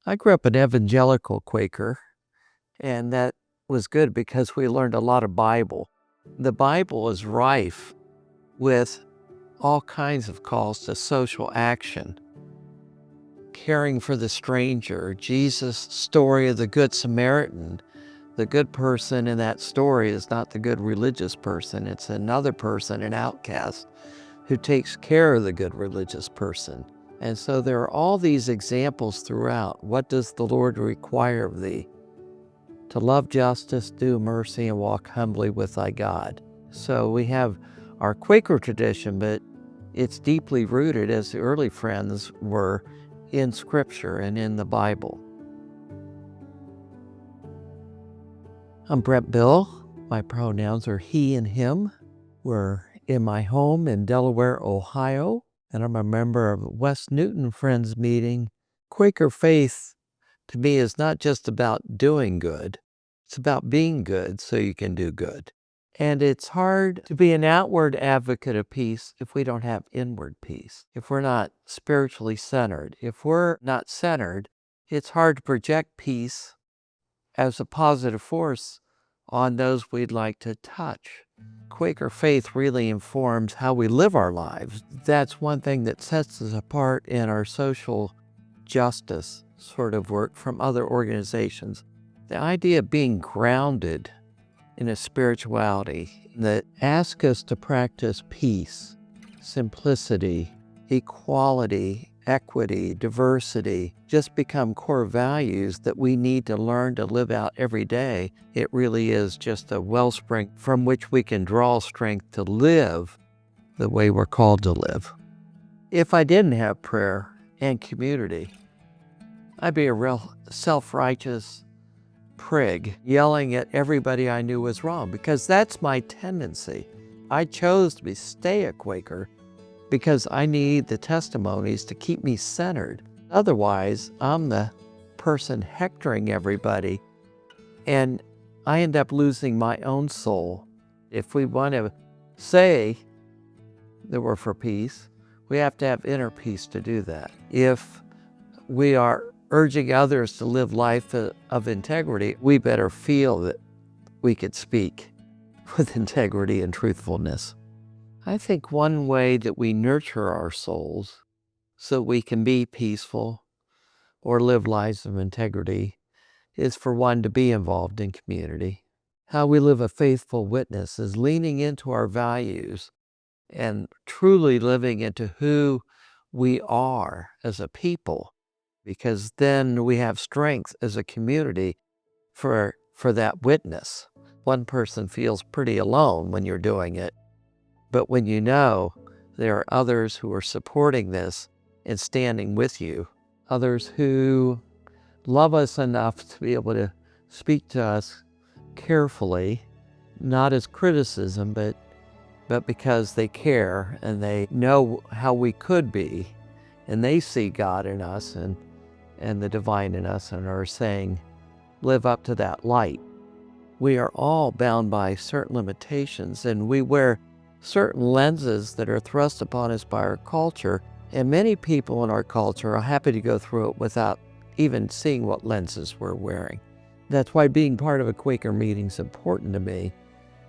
I grew up an evangelical Quaker, and that was good because we learned a lot of Bible. The Bible is rife with all kinds of calls to social action, caring for the stranger, Jesus' story of the Good Samaritan. The good person in that story is not the good religious person. It's another person, an outcast, who takes care of the good religious person. And so there are all these examples throughout. What does the Lord require of thee? To love justice, do mercy, and walk humbly with thy God. So we have our Quaker tradition, but it's deeply rooted, as the early friends were, in Scripture and in the Bible. I'm Brett Bill. My pronouns are he and him. We're in my home in Delaware, Ohio, and I'm a member of West Newton Friends Meeting. Quaker faith, to me, is not just about doing good. It's about being good so you can do good. And it's hard to be an outward advocate of peace if we don't have inward peace, if we're not spiritually centered. If we're not centered, it's hard to project peace as a positive force on those we'd like to touch. Quaker faith really informs how we live our lives. That's one thing that sets us apart in our social justice sort of work from other organizations. The idea of being grounded in a spirituality that asks us to practice peace, simplicity, equality, equity, diversity, just become core values that we need to learn to live out every day. It really is just a wellspring from which we can draw strength to live the way we're called to live. If I didn't have prayer and community, I'd be a real self-righteous prig yelling at everybody I knew was wrong, because that's my tendency. I chose to stay a Quaker because I need the testimonies to keep me centered. Otherwise, I'm the person hectoring everybody, and I end up losing my own soul. If we want to say that we're for peace, we have to have inner peace to do that. If we are urging others to live life of integrity, we better feel that we could speak with integrity and truthfulness. I think one way that we nurture our souls so we can be peaceful or live lives of integrity is for one to be involved in community. How we live a faithful witness is leaning into our values and truly living into who we are as a people, because then we have strength as a community for that witness. One person feels pretty alone when you're doing it, but when you know there are others who are supporting this and standing with you, others who love us enough to be able to speak to us carefully, not as criticism, but because they care and they know how we could be, and they see God in us and the divine in us and are saying, live up to that light. We are all bound by certain limitations, and we wear certain lenses that are thrust upon us by our culture, and many people in our culture are happy to go through it without even seeing what lenses we're wearing. That's why being part of a Quaker meeting is important to me,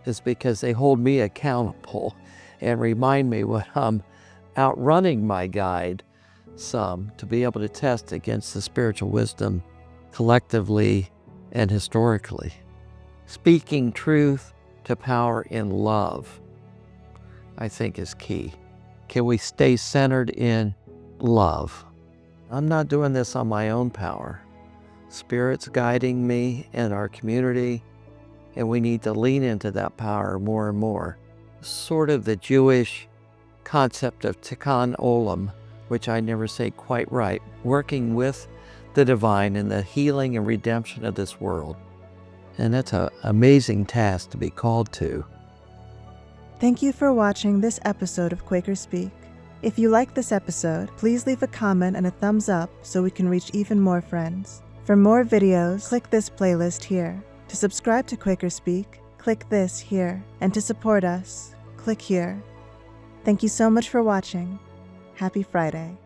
is because they hold me accountable and remind me when I'm outrunning my guide some to be able to test against the spiritual wisdom collectively and historically. Speaking truth to power in love, I think, is key. Can we stay centered in love? I'm not doing this on my own power. Spirit's guiding me and our community, and we need to lean into that power more and more. Sort of the Jewish concept of tikkun olam, which I never say quite right, working with the divine in the healing and redemption of this world. And that's an amazing task to be called to. Thank you for watching this episode of QuakerSpeak. If you like this episode, please leave a comment and a thumbs up so we can reach even more friends. For more videos, click this playlist here. To subscribe to QuakerSpeak, click this here. And to support us, click here. Thank you so much for watching. Happy Friday.